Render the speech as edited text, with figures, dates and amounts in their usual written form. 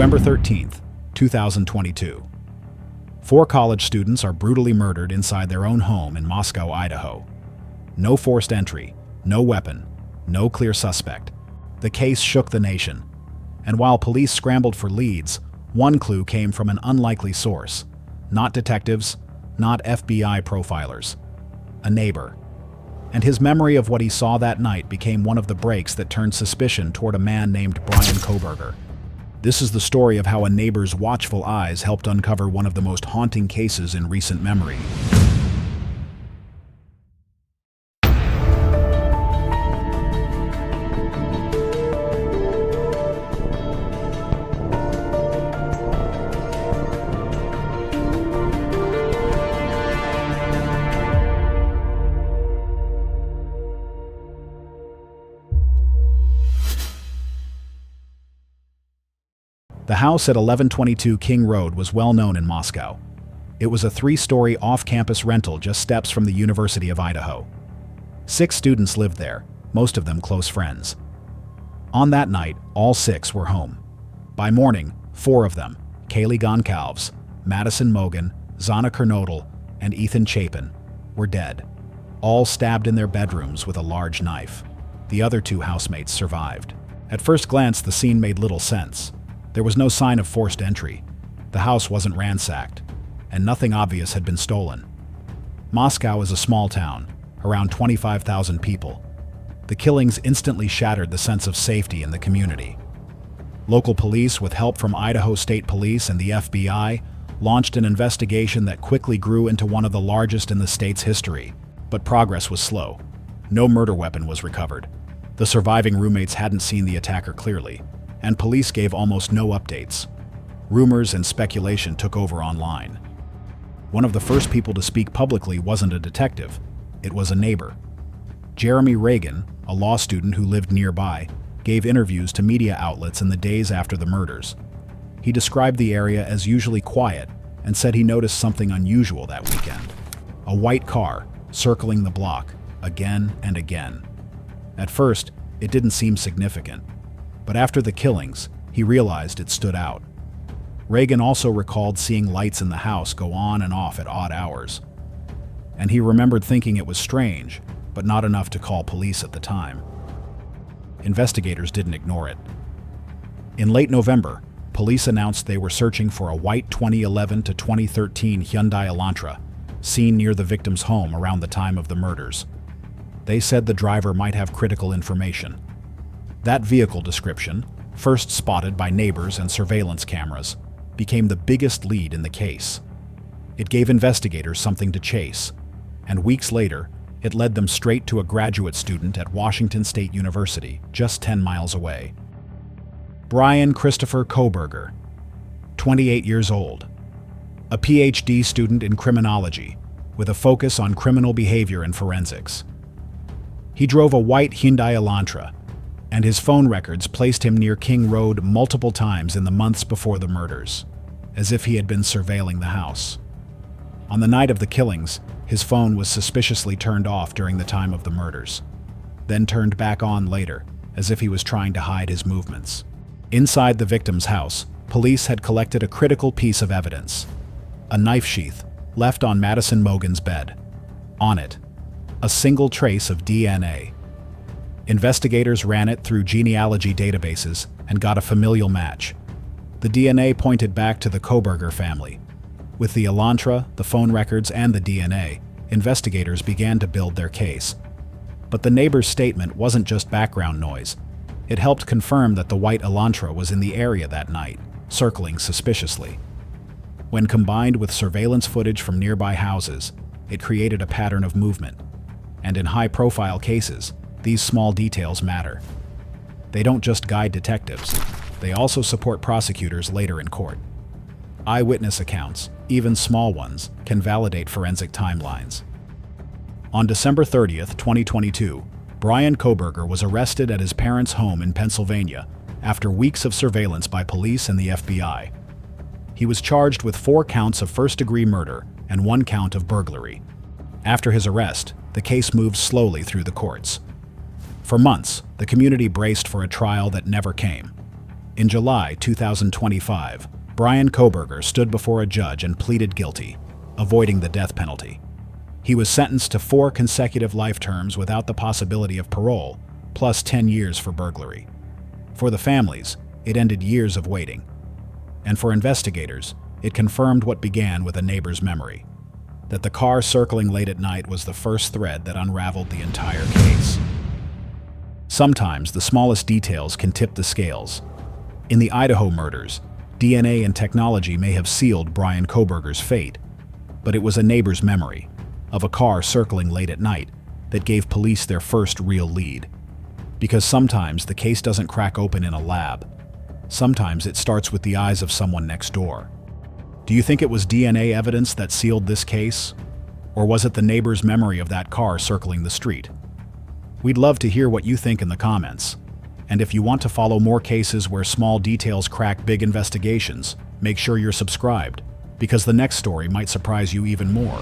November 13th, 2022. Four college students are brutally murdered inside their own home in Moscow, Idaho. No forced entry, no weapon, no clear suspect. The case shook the nation. And while police scrambled for leads, one clue came from an unlikely source. Not detectives, not FBI profilers. A neighbor. And his memory of what he saw that night became one of the breaks that turned suspicion toward a man named Bryan Kohberger. This is the story of how a neighbor's watchful eyes helped uncover one of the most haunting cases in recent memory. The house at 1122 King Road was well known in Moscow. It was a 3-story off-campus rental just steps from the University of Idaho. 6 students lived there, most of them close friends. On that night, all 6 were home. By morning, 4 of them, Kaylee Goncalves, Madison Mogan, Zana Kernodle, and Ethan Chapin, were dead, all stabbed in their bedrooms with a large knife. The other 2 housemates survived. At first glance, the scene made little sense. There was no sign of forced entry. The house wasn't ransacked, and nothing obvious had been stolen. Moscow is a small town, around 25,000 people. The killings instantly shattered the sense of safety in the community. Local police, with help from Idaho State Police and the FBI, launched an investigation that quickly grew into one of the largest in the state's history. But progress was slow. No murder weapon was recovered. The surviving roommates hadn't seen the attacker clearly, and police gave almost no updates. Rumors and speculation took over online. One of the first people to speak publicly wasn't a detective, it was a neighbor. Jeremy Reagan, a law student who lived nearby, gave interviews to media outlets in the days after the murders. He described the area as usually quiet and said he noticed something unusual that weekend. A white car circling the block, again and again. At first, it didn't seem significant. But after the killings, he realized it stood out. Reagan also recalled seeing lights in the house go on and off at odd hours. And he remembered thinking it was strange, but not enough to call police at the time. Investigators didn't ignore it. In late November, police announced they were searching for a white 2011 to 2013 Hyundai Elantra, seen near the victim's home around the time of the murders. They said the driver might have critical information. That vehicle description, first spotted by neighbors and surveillance cameras, became the biggest lead in the case. It gave investigators something to chase, and weeks later, it led them straight to a graduate student at Washington State University, just 10 miles away. Bryan Christopher Kohberger, 28 years old, a PhD student in criminology, with a focus on criminal behavior and forensics. He drove a white Hyundai Elantra, and his phone records placed him near King Road multiple times in the months before the murders, as if he had been surveilling the house. On the night of the killings, his phone was suspiciously turned off during the time of the murders, then turned back on later, as if he was trying to hide his movements. Inside the victim's house, police had collected a critical piece of evidence: a knife sheath left on Madison Mogan's bed. On it, a single trace of DNA. Investigators ran it through genealogy databases and got a familial match. The DNA pointed back to the Kohberger family. With the Elantra, the phone records, and the DNA, investigators began to build their case. But the neighbor's statement wasn't just background noise. It helped confirm that the white Elantra was in the area that night, circling suspiciously. When combined with surveillance footage from nearby houses, it created a pattern of movement. And in high-profile cases, these small details matter. They don't just guide detectives, they also support prosecutors later in court. Eyewitness accounts, even small ones, can validate forensic timelines. On December 30th, 2022, Bryan Kohberger was arrested at his parents' home in Pennsylvania after weeks of surveillance by police and the FBI. He was charged with 4 counts of first-degree murder and 1 count of burglary. After his arrest, the case moved slowly through the courts. For months, the community braced for a trial that never came. In July 2025, Bryan Kohberger stood before a judge and pleaded guilty, avoiding the death penalty. He was sentenced to 4 consecutive life terms without the possibility of parole, plus 10 years for burglary. For the families, it ended years of waiting. And for investigators, it confirmed what began with a neighbor's memory, that the car circling late at night was the first thread that unraveled the entire case. Sometimes the smallest details can tip the scales. In the Idaho murders, DNA and technology may have sealed Bryan Kohberger's fate, but it was a neighbor's memory of a car circling late at night that gave police their first real lead. Because sometimes the case doesn't crack open in a lab. Sometimes it starts with the eyes of someone next door. Do you think it was DNA evidence that sealed this case? Or was it the neighbor's memory of that car circling the street? We'd love to hear what you think in the comments. And if you want to follow more cases where small details crack big investigations, make sure you're subscribed, because the next story might surprise you even more.